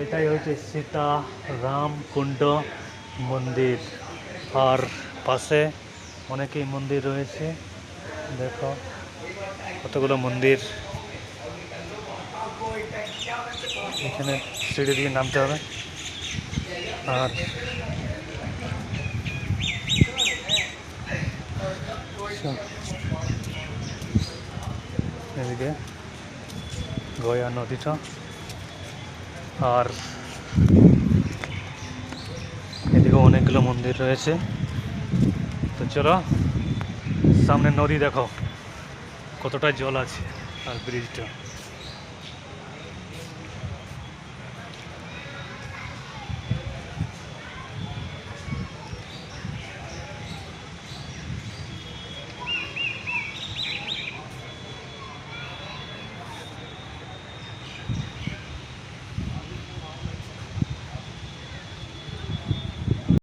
এটাই হচ্ছে সীতারাম কুণ্ড মন্দির। আর পাশে অনেকেই মন্দির রয়েছে, দেখো কতগুলো মন্দির। এখানে সিঁড়ি দিয়ে নামতে হবে। আর এদিকে গয়া নদীটা, আর এদিকে অনেকগুলো মন্দির রয়েছে। তো চলো, সামনে নদী দেখো কতটা জল আছে, আর ব্রিজটা।